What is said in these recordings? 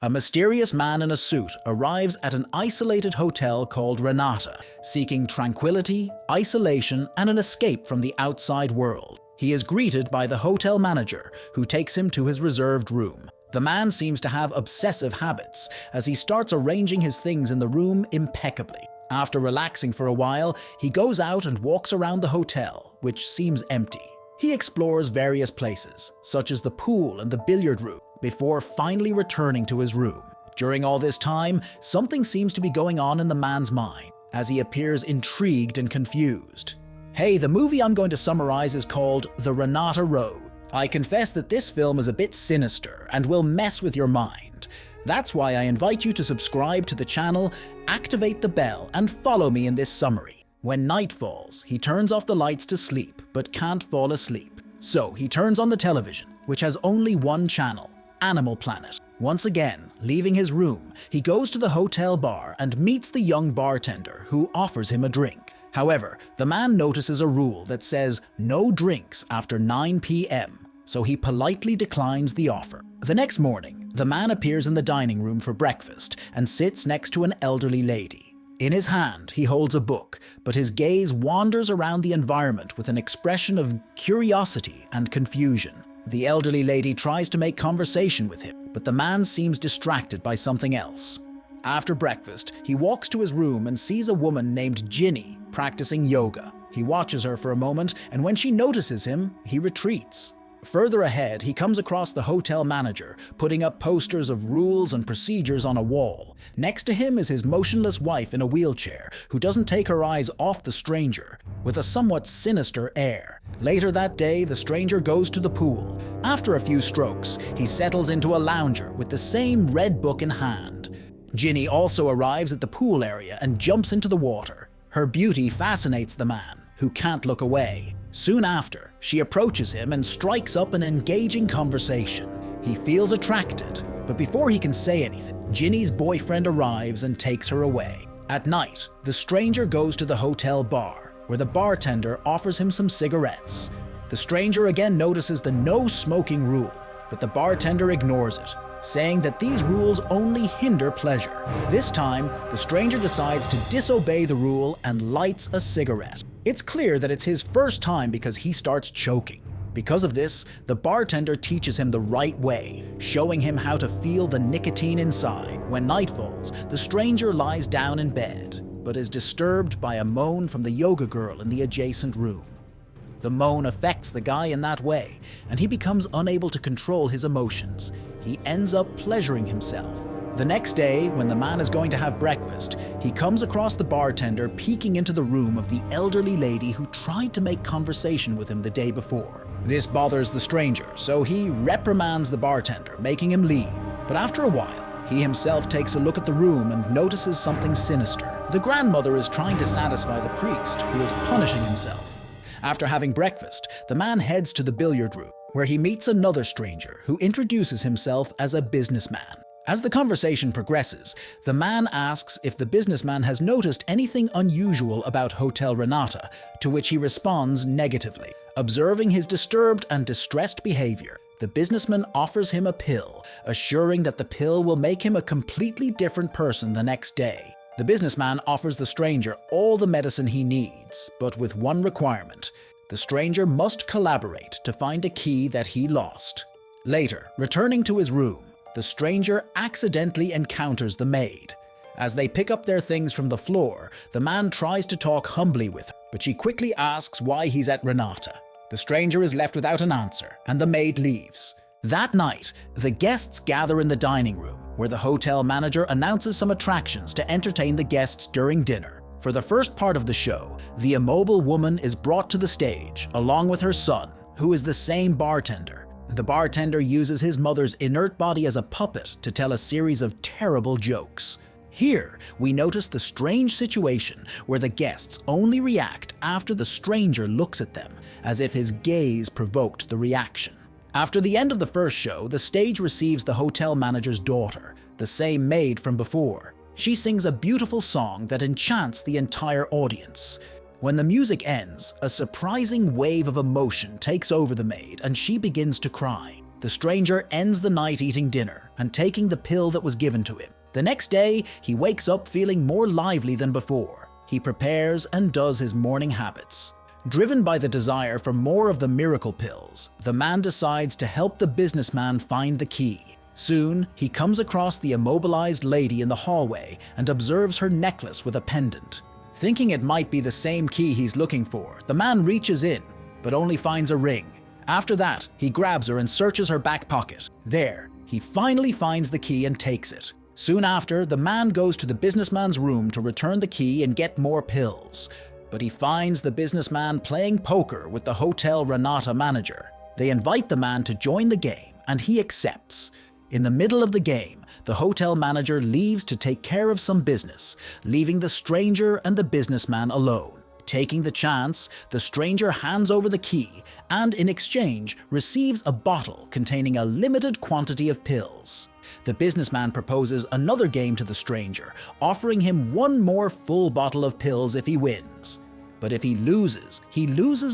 A mysterious man in a suit arrives at an isolated hotel called Ranata, seeking tranquility, isolation, and an escape from the outside world. He is greeted by the hotel manager, who takes him to his reserved room. The man seems to have obsessive habits, as he starts arranging his things in the room impeccably. After relaxing for a while, he goes out and walks around the hotel, which seems empty. He explores various places, such as the pool and the billiard room, before finally returning to his room. During all this time, something seems to be going on in the man's mind, as he appears intrigued and confused. Hey, the movie I'm going to summarize is called The Renata R0ad. I confess that this film is a bit sinister and will mess with your mind. That's why I invite you to subscribe to the channel, activate the bell, and follow me in this summary. When night falls, he turns off the lights to sleep, but can't fall asleep. So he turns on the television, which has only one channel, Animal Planet. Once again, leaving his room, he goes to the hotel bar and meets the young bartender, who offers him a drink. However, the man notices a rule that says no drinks after 9 p.m., so he politely declines the offer. The next morning, the man appears in the dining room for breakfast and sits next to an elderly lady. In his hand, he holds a book, but his gaze wanders around the environment with an expression of curiosity and confusion. The elderly lady tries to make conversation with him, but the man seems distracted by something else. After breakfast, he walks to his room and sees a woman named Ginny practicing yoga. He watches her for a moment, and when she notices him, he retreats. Further ahead, he comes across the hotel manager, putting up posters of rules and procedures on a wall. Next to him is his motionless wife in a wheelchair, who doesn't take her eyes off the stranger, with a somewhat sinister air. Later that day, the stranger goes to the pool. After a few strokes, he settles into a lounger with the same red book in hand. Ginny also arrives at the pool area and jumps into the water. Her beauty fascinates the man, who can't look away. Soon after, she approaches him and strikes up an engaging conversation. He feels attracted, but before he can say anything, Ginny's boyfriend arrives and takes her away. At night, the stranger goes to the hotel bar, where the bartender offers him some cigarettes. The stranger again notices the no smoking rule, but the bartender ignores it, saying that these rules only hinder pleasure. This time, the stranger decides to disobey the rule and lights a cigarette. It's clear that it's his first time because he starts choking. Because of this, the bartender teaches him the right way, showing him how to feel the nicotine inside. When night falls, the stranger lies down in bed, but is disturbed by a moan from the yoga girl in the adjacent room. The moan affects the guy in that way, and he becomes unable to control his emotions. He ends up pleasuring himself. The next day, when the man is going to have breakfast, he comes across the bartender peeking into the room of the elderly lady who tried to make conversation with him the day before. This bothers the stranger, so he reprimands the bartender, making him leave. But after a while, he himself takes a look at the room and notices something sinister. The grandmother is trying to satisfy the priest, who is punishing himself. After having breakfast, the man heads to the billiard room, where he meets another stranger who introduces himself as a businessman. As the conversation progresses, the man asks if the businessman has noticed anything unusual about Hotel Renata, to which he responds negatively. Observing his disturbed and distressed behavior, the businessman offers him a pill, assuring that the pill will make him a completely different person the next day. The businessman offers the stranger all the medicine he needs, but with one requirement. The stranger must collaborate to find a key that he lost. Later, returning to his room, the stranger accidentally encounters the maid. As they pick up their things from the floor, the man tries to talk humbly with her, but she quickly asks why he's at Renata. The stranger is left without an answer, and the maid leaves. That night, the guests gather in the dining room, where the hotel manager announces some attractions to entertain the guests during dinner. For the first part of the show, the immobile woman is brought to the stage, along with her son, who is the same bartender. The bartender uses his mother's inert body as a puppet to tell a series of terrible jokes. Here, we notice the strange situation where the guests only react after the stranger looks at them, as if his gaze provoked the reaction. After the end of the first show, the stage receives the hotel manager's daughter, the same maid from before. She sings a beautiful song that enchants the entire audience. When the music ends, a surprising wave of emotion takes over the maid and she begins to cry. The stranger ends the night eating dinner and taking the pill that was given to him. The next day, he wakes up feeling more lively than before. He prepares and does his morning habits. Driven by the desire for more of the miracle pills, the man decides to help the businessman find the key. Soon, he comes across the immobilized lady in the hallway and observes her necklace with a pendant. Thinking it might be the same key he's looking for, the man reaches in, but only finds a ring. After that, he grabs her and searches her back pocket. There, he finally finds the key and takes it. Soon after, the man goes to the businessman's room to return the key and get more pills. But he finds the businessman playing poker with the hotel Renata manager. They invite the man to join the game, and he accepts. In the middle of the game, the hotel manager leaves to take care of some business, leaving the stranger and the businessman alone. Taking the chance, the stranger hands over the key and in exchange receives a bottle containing a limited quantity of pills. The businessman proposes another game to the stranger, offering him one more full bottle of pills if he wins. But if he loses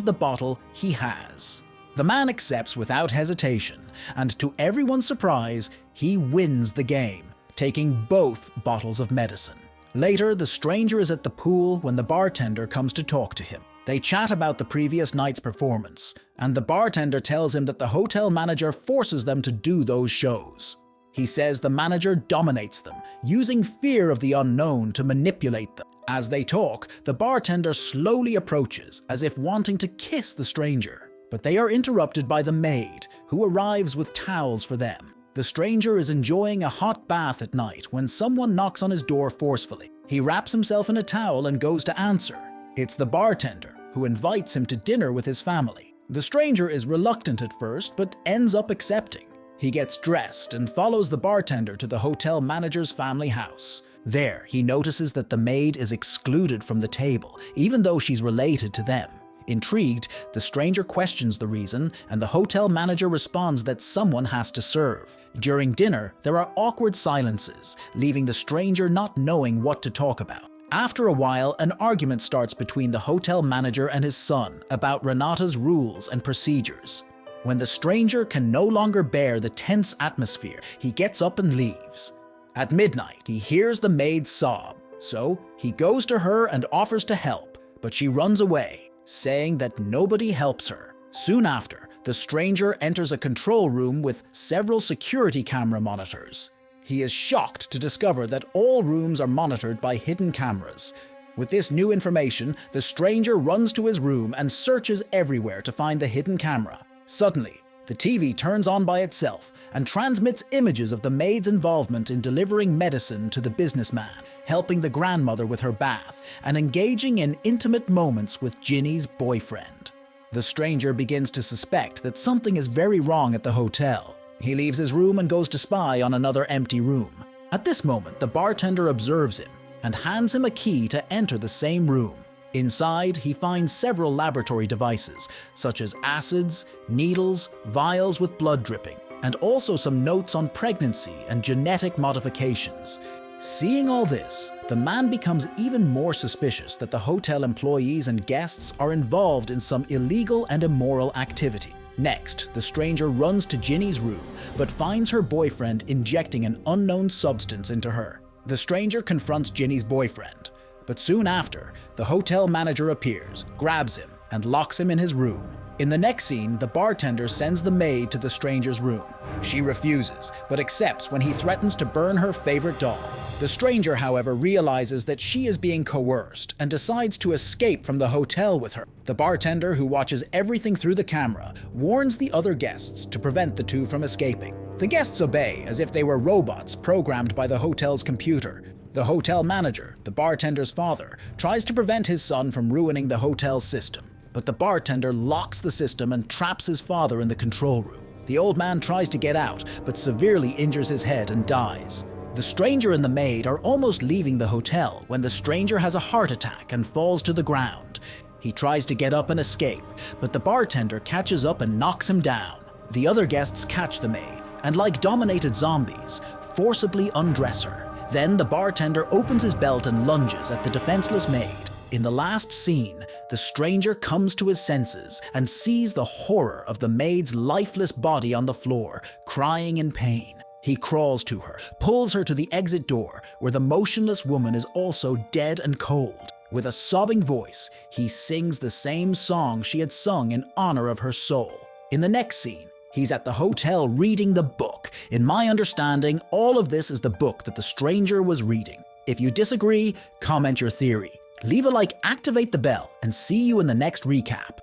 the bottle he has. The man accepts without hesitation, and to everyone's surprise, he wins the game, taking both bottles of medicine. Later, the stranger is at the pool when the bartender comes to talk to him. They chat about the previous night's performance, and the bartender tells him that the hotel manager forces them to do those shows. He says the manager dominates them, using fear of the unknown to manipulate them. As they talk, the bartender slowly approaches, as if wanting to kiss the stranger. But they are interrupted by the maid, who arrives with towels for them. The stranger is enjoying a hot bath at night when someone knocks on his door forcefully. He wraps himself in a towel and goes to answer. It's the bartender, who invites him to dinner with his family. The stranger is reluctant at first, but ends up accepting. He gets dressed and follows the bartender to the hotel manager's family house. There, he notices that the maid is excluded from the table, even though she's related to them. Intrigued, the stranger questions the reason, and the hotel manager responds that someone has to serve. During dinner, there are awkward silences, leaving the stranger not knowing what to talk about. After a while, an argument starts between the hotel manager and his son about Renata's rules and procedures. When the stranger can no longer bear the tense atmosphere, he gets up and leaves. At midnight, he hears the maid sob, so he goes to her and offers to help, but she runs away, saying that nobody helps her. Soon after, the stranger enters a control room with several security camera monitors. He is shocked to discover that all rooms are monitored by hidden cameras. With this new information, the stranger runs to his room and searches everywhere to find the hidden camera. Suddenly, the TV turns on by itself and transmits images of the maid's involvement in delivering medicine to the businessman, helping the grandmother with her bath, and engaging in intimate moments with Ginny's boyfriend. The stranger begins to suspect that something is very wrong at the hotel. He leaves his room and goes to spy on another empty room. At this moment, the bartender observes him and hands him a key to enter the same room. Inside, he finds several laboratory devices, such as acids, needles, vials with blood dripping, and also some notes on pregnancy and genetic modifications. Seeing all this, the man becomes even more suspicious that the hotel employees and guests are involved in some illegal and immoral activity. Next, the stranger runs to Ginny's room, but finds her boyfriend injecting an unknown substance into her. The stranger confronts Ginny's boyfriend, but soon after, the hotel manager appears, grabs him, and locks him in his room. In the next scene, the bartender sends the maid to the stranger's room. She refuses, but accepts when he threatens to burn her favorite doll. The stranger, however, realizes that she is being coerced and decides to escape from the hotel with her. The bartender, who watches everything through the camera, warns the other guests to prevent the two from escaping. The guests obey as if they were robots programmed by the hotel's computer. The hotel manager, the bartender's father, tries to prevent his son from ruining the hotel's system, but the bartender locks the system and traps his father in the control room. The old man tries to get out, but severely injures his head and dies. The stranger and the maid are almost leaving the hotel when the stranger has a heart attack and falls to the ground. He tries to get up and escape, but the bartender catches up and knocks him down. The other guests catch the maid, and like dominated zombies, forcibly undress her. Then the bartender opens his belt and lunges at the defenseless maid. In the last scene, the stranger comes to his senses and sees the horror of the maid's lifeless body on the floor, crying in pain. He crawls to her, pulls her to the exit door, where the motionless woman is also dead and cold. With a sobbing voice, he sings the same song she had sung in honor of her soul. In the next scene, he's at the hotel reading the book. In my understanding, all of this is the book that the stranger was reading. If you disagree, comment your theory. Leave a like, activate the bell, and see you in the next recap.